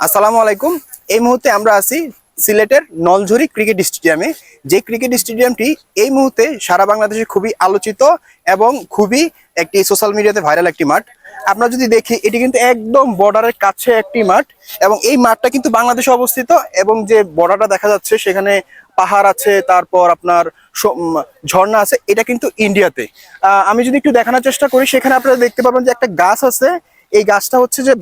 আসসালামু আলাইকুম। এই মুহূর্তে আমরা আছি সিলেটের নলঝরি ক্রিকেট স্টেডিয়ামে। যে ক্রিকেট স্টেডিয়ামটি এই মুহূর্তে সারা বাংলাদেশে খুবই আলোচিত এবং খুবই একটি সোশ্যাল মিডিয়াতে ভাইরাল একটি মাঠ। আমরা যদি দেখি এটি কিন্তু একদম বর্ডারের কাছে একটি মাঠ এবং এই মাঠটা কিন্তু বাংলাদেশে অবস্থিত এবং যে বর্ডারটা দেখা যাচ্ছে সেখানে পাহাড় আছে, তারপর আপনার ঝর্ণা আছে, এটা কিন্তু ইন্ডিয়াতে। আমি যদি একটু দেখানোর চেষ্টা করি, সেখানে আপনারা দেখতে পাবেন যে একটা গাছ আছে। এই গাছটা হচ্ছে যে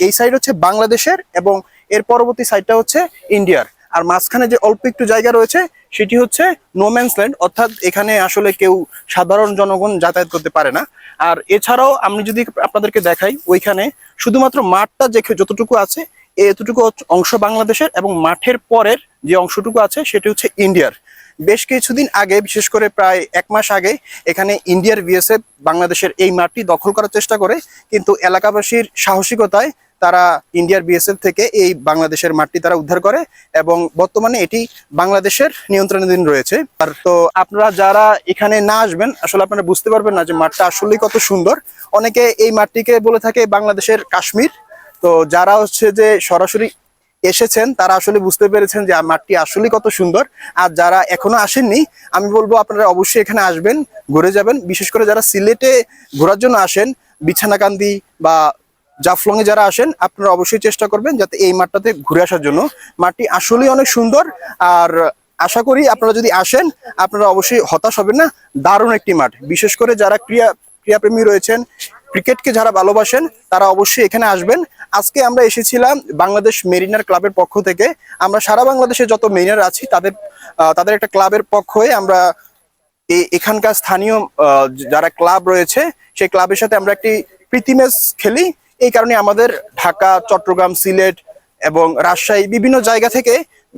এই সাইড হচ্ছে বাংলাদেশের এবং এর পরবর্তী সাইডটা হচ্ছে ইন্ডিয়ার। আর মাঝখানে যে অল্প একটু জায়গা রয়েছে সেটি হচ্ছে নোম্যান্স ল্যান্ড, অর্থাৎ এখানে আসলে কেউ সাধারণ জনগণ যাতায়াত করতে পারে না। আর এছাড়াও আমি যদি আপনাদেরকে দেখাই, ওইখানে শুধুমাত্র মাঠটা যে যতটুকু আছে এতটুকু অংশ বাংলাদেশের এবং মাঠের পরের যে অংশটুকু আছে সেটি হচ্ছে ইন্ডিয়ার। বেশ কিছুদিন আগে, বিশেষ করে প্রায় 1 মাস আগে, এখানে ইন্ডিয়ার বিএসএফ বাংলাদেশের এই মাঠটি দখল করার চেষ্টা করে, কিন্তু এলাকাবাসীর সাহসিকতায় তারা ইন্ডিয়ার বিএসএফ থেকে এই বাংলাদেশের মাঠটি তারা উদ্ধার করে এবং বর্তমানে এটি বাংলাদেশের নিয়ন্ত্রণাধীন রয়েছে। আর তো আপনারা যারা এখানে না আসবেন আসলে আপনারা বুঝতে পারবেন না যে মাঠটা আসলেই কত সুন্দর। অনেকে এই মাঠটিকে বলে থাকে বাংলাদেশের কাশ্মীর। তো যারা হচ্ছে যে সরাসরি এসেছেন তারা আসলে বুঝতে পেরেছেন যে মাঠটি আসলে কত সুন্দর। আর যারা এখনো আসেননি, আমি বলবো আপনারা অবশ্যই এখানে আসবেন, ঘুরে যাবেন। বিশেষ করে যারা সিলেটে ঘোরার জন্য আসেন, বিছানাকান্দি বা জাফলং এ যারা আসেন, আপনারা অবশ্যই চেষ্টা করবেন যাতে এই মাঠটাতে ঘুরে আসার জন্য। মাঠটি আসলেই অনেক সুন্দর। আর আশা করি আপনারা যদি আসেন আপনারা অবশ্যই হতাশ হবেন না। দারুণ একটি মাঠ। বিশেষ করে যারা ক্রীড়াপ্রেমী রয়েছেন, ক্রিকেটকে যারা ভালোবাসেন, তারা অবশ্যই এখানে আসবেন। আজকে আমরা এসেছিলাম বাংলাদেশ মেরিনার ক্লাবের পক্ষ থেকে। আমরা সারা বাংলাদেশে যত মেরিনার আছি তাদের একটা ক্লাবের পক্ষ হয়ে আমরা এখানকার স্থানীয় যারা ক্লাব রয়েছে সেই ক্লাবের সাথে আমরা একটি প্রীতি ম্যাচ খেলি। এই কারণে আমাদের ঢাকা, চট্টগ্রাম, সিলেট এবং রাজশাহী বিভিন্ন জায়গা থেকে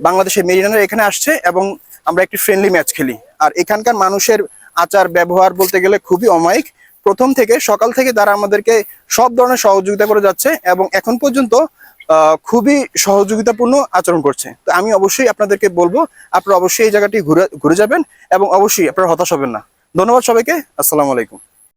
বাংলাদেশের মেরিনার এখানে আসছে এবং আমরা একটি ফ্রেন্ডলি ম্যাচ খেলি। আর এখানকার মানুষের আচার ব্যবহার বলতে গেলে খুবই অমায়িক। প্রথম থেকে, সকাল থেকে তারা আমাদেরকে সব ধরনের সহযোগিতা করে যাচ্ছে এবং এখন পর্যন্ত খুবই সহযোগিতাপূর্ণ আচরণ করছে। তো আমি অবশ্যই আপনাদেরকে বলবো আপনারা অবশ্যই এই জায়গাটি ঘুরে যাবেন এবং অবশ্যই আপনারা হতাশ হবেন না। ধন্যবাদ সবাইকে। আসসালামু আলাইকুম।